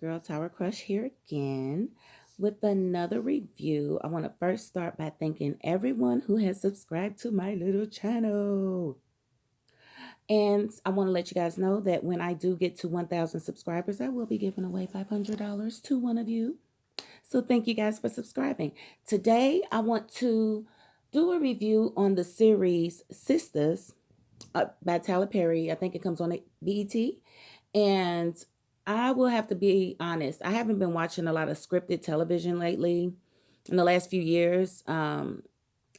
girl Tower Crush here again with another review. I want to first start by thanking everyone who has subscribed to my little channel. And I want to let you guys know that when I do get to 1,000 subscribers, I will be giving away $500 to one of you. So thank you guys for subscribing. Today, I want to do a review on the series Sista'S by Tyler Perry. I think it comes on BET. And I will have to be honest, I haven't been watching a lot of scripted television lately in the last few years. I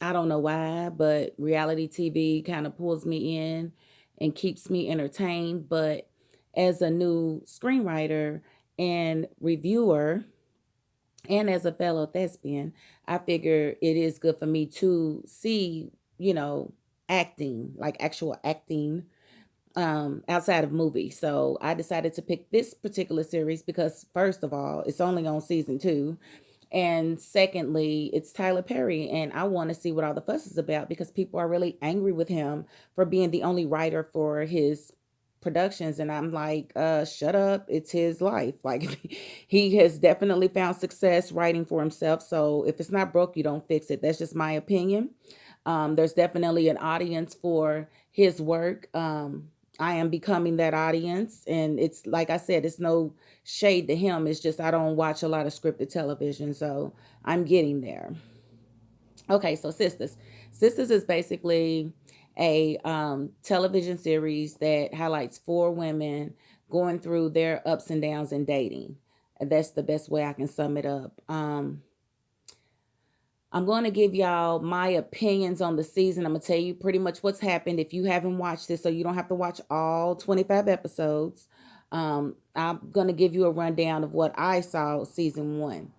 don't know why, but reality TV kind of pulls me in and keeps me entertained. But as a new screenwriter and reviewer, and as a fellow thespian, I figure it is good for me to see, acting, like actual acting outside of movies. So I decided to pick this particular series because, first of all, it's only on season two. And secondly, it's Tyler Perry, and I want to see what all the fuss is about because people are really angry with him for being the only writer for his productions. And I'm like, shut up. It's his life. Like, he has definitely found success writing for himself. So if it's not broke, you don't fix it. That's just my opinion. There's definitely an audience for his work. I am becoming that audience. And it's like I said, it's no shade to him. It's just I don't watch a lot of scripted television. So I'm getting there. Okay, so Sisters. Sisters is basically a television series that highlights four women going through their ups and downs in dating. And that's the best way I can sum it up. I'm going to give y'all my opinions on the season. I'm going to tell you pretty much what's happened if you haven't watched this, so you don't have to watch all 25 episodes. I'm going to give you a rundown of what I saw season one.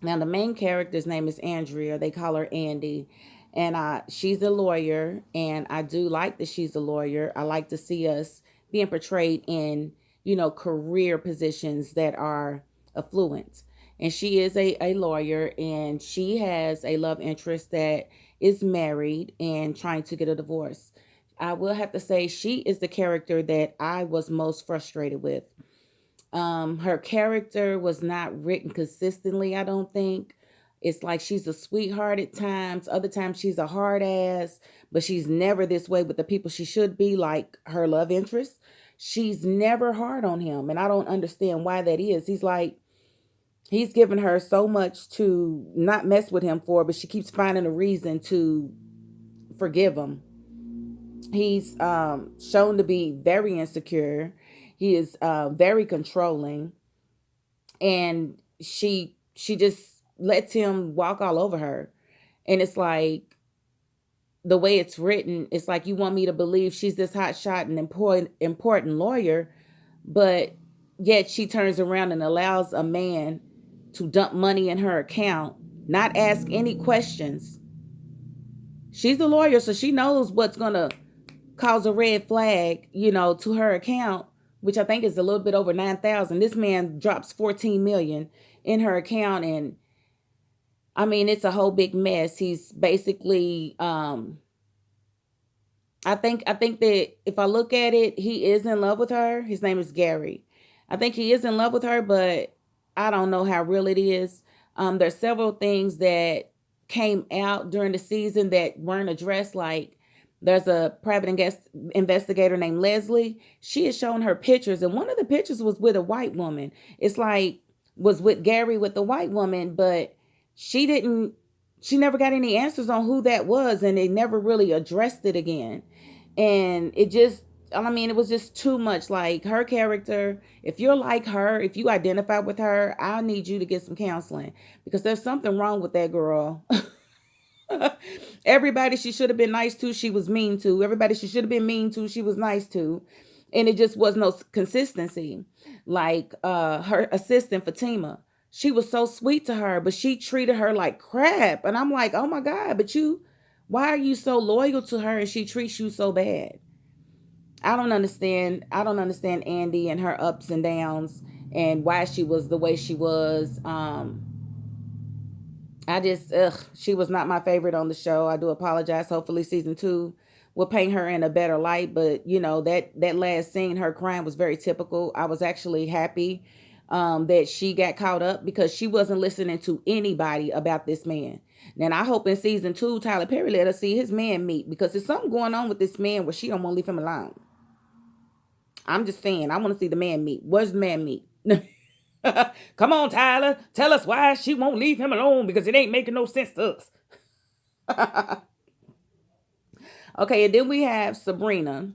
Now, the main character's name is Andrea. They call her Andy. And she's a lawyer, and I do like that she's a lawyer. I like to see us being portrayed in, career positions that are affluent. And she is a lawyer, and she has a love interest that is married and trying to get a divorce. I will have to say she is the character that I was most frustrated with. Her character was not written consistently, I don't think. It's like she's a sweetheart at times. Other times she's a hard ass, but she's never this way with the people she should be, like her love interest. She's never hard on him, and I don't understand why that is. He's given her so much to not mess with him for, but she keeps finding a reason to forgive him. He's shown to be very insecure. He is very controlling, and she just lets him walk all over her. And it's like the way it's written, it's like you want me to believe she's this hot shot and important lawyer, but yet she turns around and allows a man to dump money in her account, not ask any questions. She's a lawyer, so she knows what's gonna cause a red flag, to her account, which I think is a little bit over 9,000. This man drops 14 million in her account, and I mean it's a whole big mess. He's basically I think that if I look at it, he is in love with her. His name is Gary. I think he is in love with her, but I don't know how real it is. There's several things that came out during the season that weren't addressed. Like there's a private investigator named Leslie. She has shown her pictures, and one of the pictures was with a white woman. It's like was with Gary with the white woman, but she didn't. She never got any answers on who that was, and they never really addressed it again. And it just, I mean, it was just too much. Like her character, if you're like her, if you identify with her, I need you to get some counseling because there's something wrong with that girl. Everybody she should have been nice to, she was mean to. Everybody she should have been mean to, she was nice to. And it just was no consistency. Like her assistant, Fatima, she was so sweet to her, but she treated her like crap. And I'm like, oh my God, but why are you so loyal to her and she treats you so bad? I don't understand. I don't understand Andy and her ups and downs and why she was the way she was. She was not my favorite on the show. I do apologize. Hopefully season two will paint her in a better light. But that last scene, her crying was very typical. I was actually happy that she got caught up because she wasn't listening to anybody about this man. Then I hope in season 2, Tyler Perry let us see his man meet, because there's something going on with this man where she don't want to leave him alone. I'm just saying, I want to see the man meet. Where's the man meet? Come on, Tyler. Tell us why she won't leave him alone, because it ain't making no sense to us. Okay, and then we have Sabrina.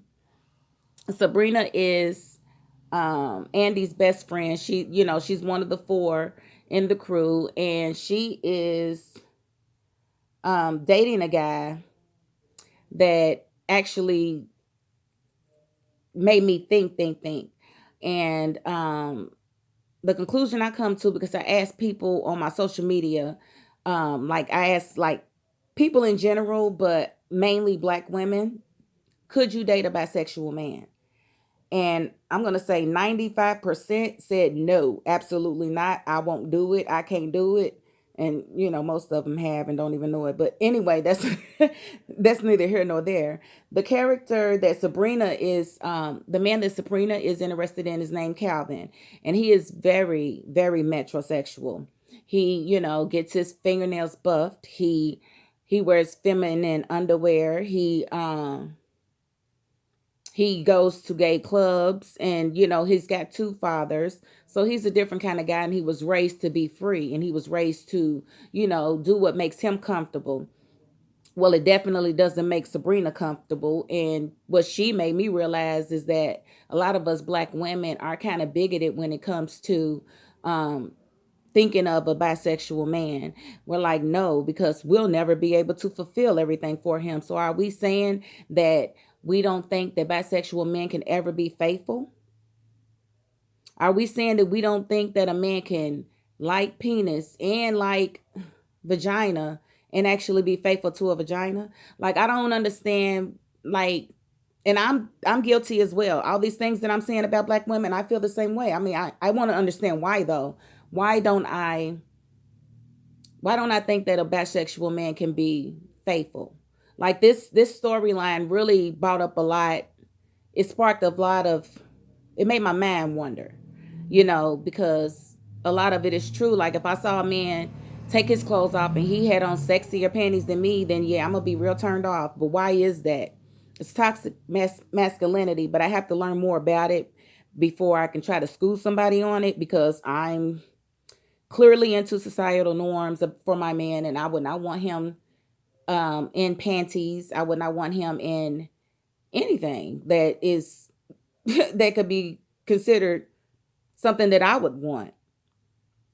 Sabrina is Andy's best friend. She's one of the 4 in the crew, and she is dating a guy that actually made me think. And the conclusion I come to, because I asked people on my social media, like I asked like people in general, but mainly Black women, could you date a bisexual man? And I'm going to say 95% said no, absolutely not. I won't do it. I can't do it. And, most of them have and don't even know it. But anyway, that's that's neither here nor there. The character that Sabrina is, the man that Sabrina is interested in is named Calvin. And he is very, very metrosexual. He, gets his fingernails buffed. He wears feminine underwear. He goes to gay clubs, and he's got 2 fathers. So he's a different kind of guy, and he was raised to be free, and he was raised to, do what makes him comfortable. Well, it definitely doesn't make Sabrina comfortable. And what she made me realize is that a lot of us Black women are kind of bigoted when it comes to thinking of a bisexual man. We're like, no, because we'll never be able to fulfill everything for him. So are we saying that we don't think that bisexual men can ever be faithful? Are we saying that we don't think that a man can like penis and like vagina and actually be faithful to a vagina? Like, I don't understand, like, and I'm guilty as well. All these things that I'm saying about Black women, I feel the same way. I mean, I want to understand why though. Why don't I think that a bisexual man can be faithful? Like this storyline really brought up a lot. It sparked a lot of, it made my mind wonder, because a lot of it is true. Like if I saw a man take his clothes off and he had on sexier panties than me, then yeah, I'm gonna be real turned off. But why is that? It's toxic masculinity, but I have to learn more about it before I can try to school somebody on it, because I'm clearly into societal norms for my man, and I would not want him in panties. I would not want him in anything that is that could be considered something that I would want.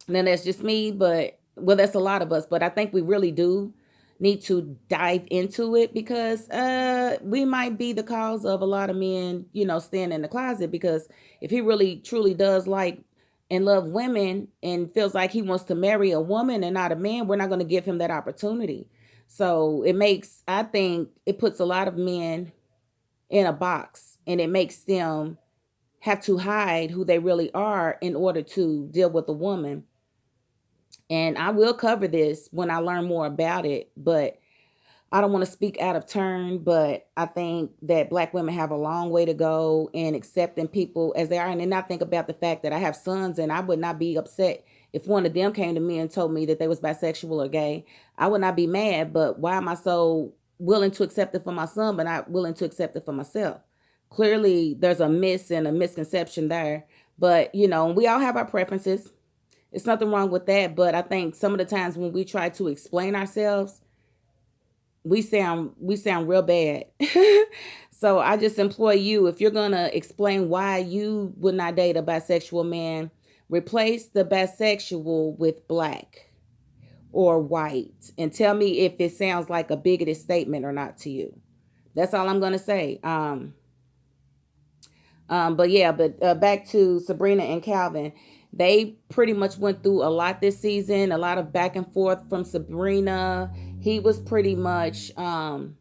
And then that's just me, but well, that's a lot of us. But I think we really do need to dive into it, because we might be the cause of a lot of men, staying in the closet. Because if he really truly does like and love women and feels like he wants to marry a woman and not a man, we're not going to give him that opportunity. So I think it puts a lot of men in a box, and it makes them have to hide who they really are in order to deal with a woman. And I will cover this when I learn more about it, but I don't want to speak out of turn, but I think that Black women have a long way to go in accepting people as they are. And then I think about the fact that I have sons, and I would not be upset if one of them came to me and told me that they was bisexual or gay. I would not be mad, but why am I so willing to accept it for my son, but not willing to accept it for myself? Clearly, there's a miss and a misconception there. But, we all have our preferences. It's nothing wrong with that. But I think some of the times when we try to explain ourselves, we sound real bad. So I just implore you, if you're going to explain why you would not date a bisexual man, replace the bisexual with Black or white, and tell me if it sounds like a bigoted statement or not to you. That's all I'm going to say. But back to Sabrina and Calvin. They pretty much went through a lot this season, a lot of back and forth from Sabrina. He was pretty much, the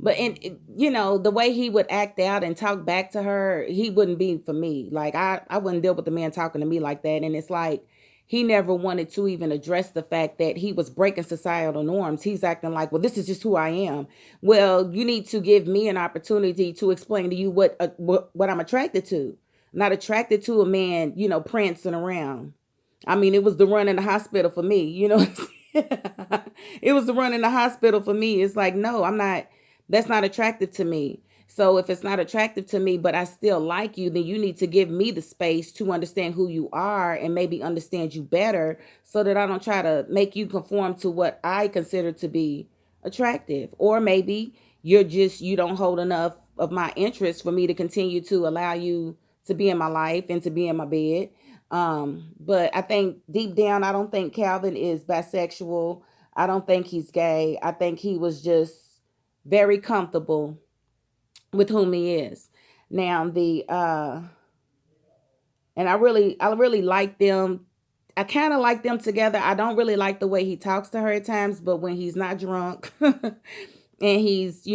way he would act out and talk back to her, he wouldn't be for me. Like, I wouldn't deal with the man talking to me like that. And it's like, he never wanted to even address the fact that he was breaking societal norms. He's acting like, well, this is just who I am. Well, you need to give me an opportunity to explain to you what I'm attracted to. Not attracted to a man, prancing around. I mean, it was the run in the hospital for me, It was the run in the hospital for me. It's like, no, I'm not, that's not attractive to me. So if it's not attractive to me, but I still like you, then you need to give me the space to understand who you are and maybe understand you better so that I don't try to make you conform to what I consider to be attractive. Or maybe you don't hold enough of my interest for me to continue to allow you to be in my life and to be in my bed. But I think deep down, I don't think Calvin is bisexual. I don't think he's gay. I think he was just very comfortable with whom he is. Now the and I really like them. I kind of like them together. I don't really like the way he talks to her at times, but when he's not drunk and he's,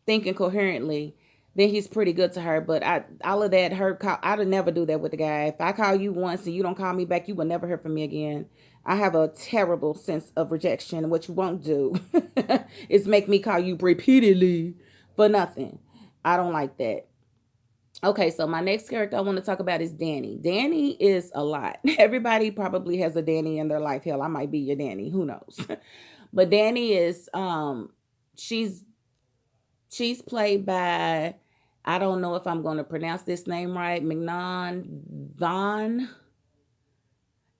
thinking coherently, then he's pretty good to her. But all of that, I'd never do that with the guy. If I call you once and you don't call me back, you will never hear from me again. I have a terrible sense of rejection. And what you won't do is make me call you repeatedly for nothing. I don't like that. Okay, so my next character I want to talk about is Danny. Danny is a lot. Everybody probably has a Danny in their life. Hell, I might be your Danny. Who knows? But Danny is she's she's played by, I don't know if I'm going to pronounce this name right, Mignon Vaughn.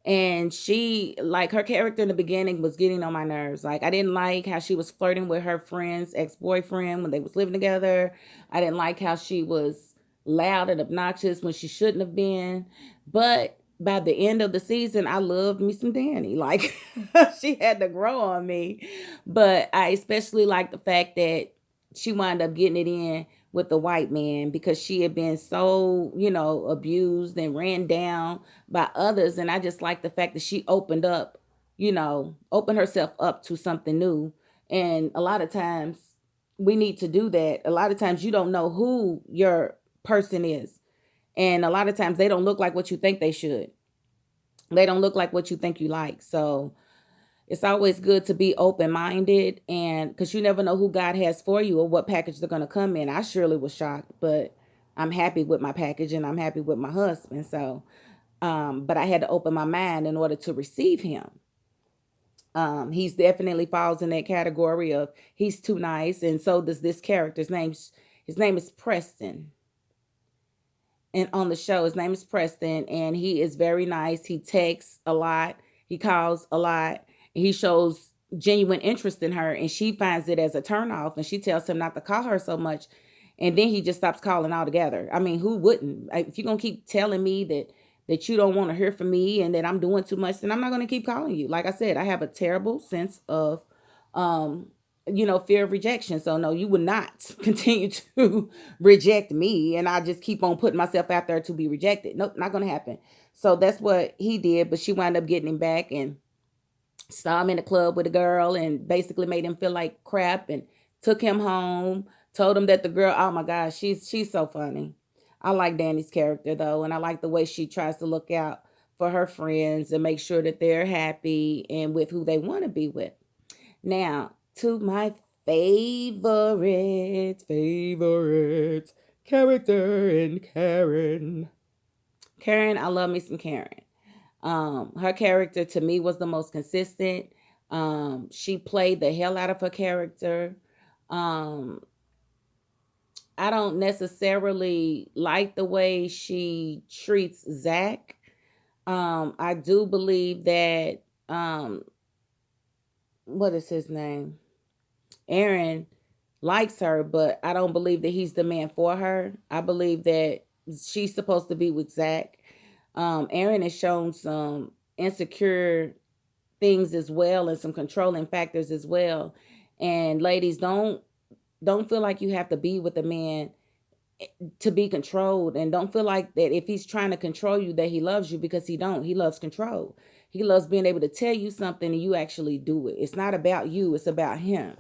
And she, like, her character in the beginning was getting on my nerves. Like, I didn't like how she was flirting with her friend's ex-boyfriend when they was living together. I didn't like how she was loud and obnoxious when she shouldn't have been. But by the end of the season, I loved me some Danny. Like, she had to grow on me. But I especially like the fact that she wound up getting it in with the white man because she had been so, abused and ran down by others. And I just like the fact that she opened herself up to something new. And a lot of times we need to do that. A lot of times you don't know who your person is. And a lot of times they don't look like what you think they should. They don't look like what you think you like. So it's always good to be open-minded, and because you never know who God has for you or what package they're going to come in. I surely was shocked, but I'm happy with my package and I'm happy with my husband. So, but I had to open my mind in order to receive him. He's definitely falls in that category of he's too nice, and so does this character. His name is Preston, and on the show, his name is Preston, and he is very nice. He texts a lot, he calls a lot, he shows genuine interest in her, and she finds it as a turnoff, and she tells him not to call her so much, and then he just stops calling altogether. I mean, who wouldn't? If you're gonna keep telling me that you don't want to hear from me and that I'm doing too much, then I'm not gonna keep calling you. Like I said, I have a terrible sense of um fear of rejection. So no, you would not continue to reject me and I just keep on putting myself out there to be rejected. Nope, not gonna happen. So that's what he did, but she wound up getting him back and saw him in the club with a girl and basically made him feel like crap and took him home, told him that the girl, oh my gosh, she's so funny. I like Danny's character though, and I like the way she tries to look out for her friends and make sure that they're happy and with who they want to be with. Now, to my favorite character in Karen. Karen, I love me some Karen. Her character to me was the most consistent. She played the hell out of her character. Um, I don't necessarily like the way she treats Zach. I do believe that what is his name? Aaron likes her, but I don't believe that he's the man for her. I believe that she's supposed to be with Zach. Aaron has shown some insecure things as well and some controlling factors as well. And ladies, don't feel like you have to be with a man to be controlled, and don't feel like that if he's trying to control you that he loves you, because he don't. He loves control. He loves being able to tell you something and you actually do it. It's not about you, it's about him.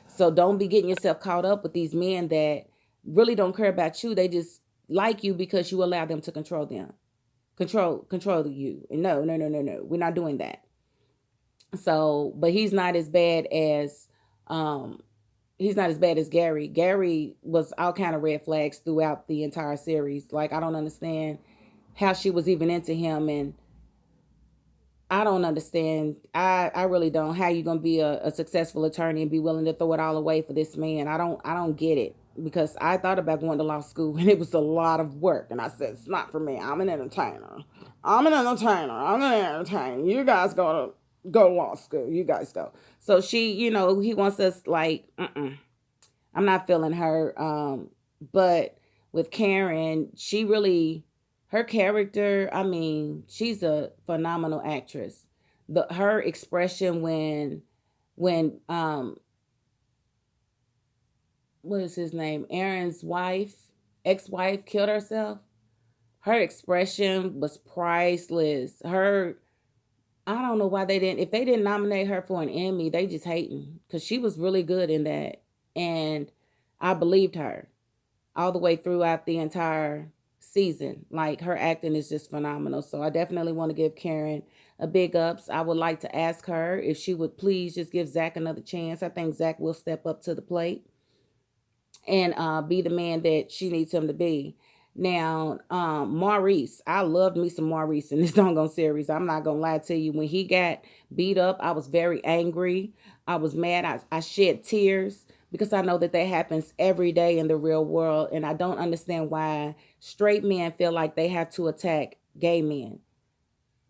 So don't be getting yourself caught up with these men that really don't care about you. They just like you because you allow them to control them. Control you. And no, no, no, no, no. We're not doing that. So, but he's not as bad as he's not as bad as Gary. Gary was all kind of red flags throughout the entire series. Like, I don't understand how she was even into him, and I don't understand. I really don't. How you gonna be a successful attorney and be willing to throw it all away for this man? I don't get it, because I thought about going to law school and it was a lot of work, and I said it's not for me. I'm an entertainer. I'm an entertainer. I'm an entertainer. You guys go to law school. You guys go. So she, he wants us like, I'm not feeling her. But with Karen, she really, her character, I mean, she's a phenomenal actress. Her expression when what is his name? Aaron's wife, ex-wife killed herself. Her expression was priceless. I don't know why they didn't. If they didn't nominate her for an Emmy, they just hating, because she was really good in that, and I believed her all the way throughout the entire season. Like, her acting is just phenomenal. So I definitely want to give Karen a big ups. I would like to ask her if she would please just give Zach another chance. I think Zach will step up to the plate and be the man that she needs him to be. Now, Maurice, I loved me some Maurice in this doggone series. I'm not gonna lie to you. When he got beat up, I was very angry. I was mad. I shed tears, because I know that happens every day in the real world, and I don't understand why straight men feel like they have to attack gay men.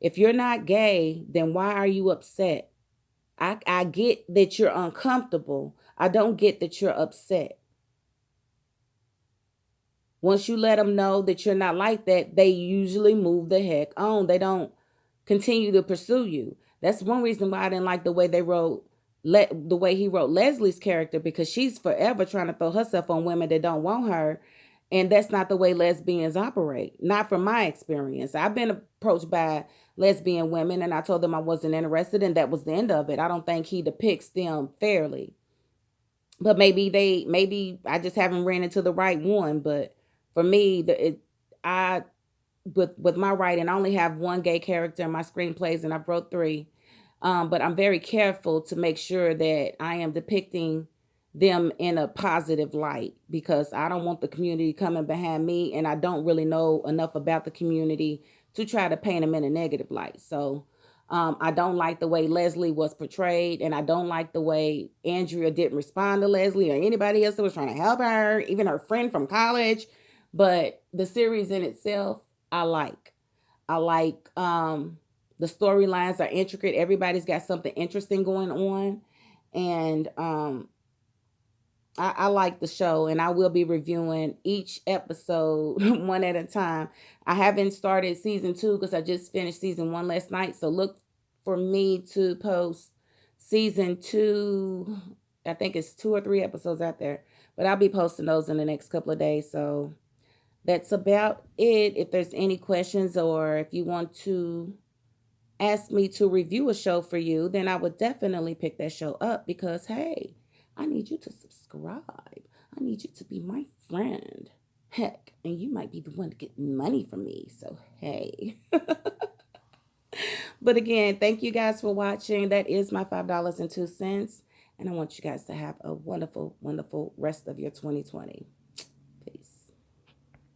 If you're not gay, then why are you upset? I get that you're uncomfortable. I don't get that you're upset. Once you let them know that you're not like that, they usually move the heck on. They don't continue to pursue you. That's one reason why I didn't like the way they wrote the way he wrote Leslie's character, because she's forever trying to throw herself on women that don't want her. And that's not the way lesbians operate. Not from my experience. I've been approached by lesbian women and I told them I wasn't interested, and that was the end of it. I don't think he depicts them fairly. But maybe I just haven't ran into the right one. But for me, I with my writing, I only have one gay character in my screenplays, and I wrote three. But I'm very careful to make sure that I am depicting them in a positive light, because I don't want the community coming behind me, and I don't really know enough about the community to try to paint them in a negative light. So I don't like the way Leslie was portrayed, and I don't like the way Andrea didn't respond to Leslie or anybody else that was trying to help her, even her friend from college. But the series in itself, I like. I like the storylines are intricate. Everybody's got something interesting going on, and I like the show, and I will be reviewing each episode one at a time. I haven't started season two because I just finished season one last night. So look for me to post season two. I think it's 2 or 3 episodes out there, but I'll be posting those in the next couple of days. So that's about it. If there's any questions, or if you want to ask me to review a show for you, then I would definitely pick that show up, because hey, I need you to subscribe. I need you to be my friend. Heck, and you might be the one to get money from me. So hey. But again, thank you guys for watching. That is my $5.02. And I want you guys to have a wonderful, wonderful rest of your 2020.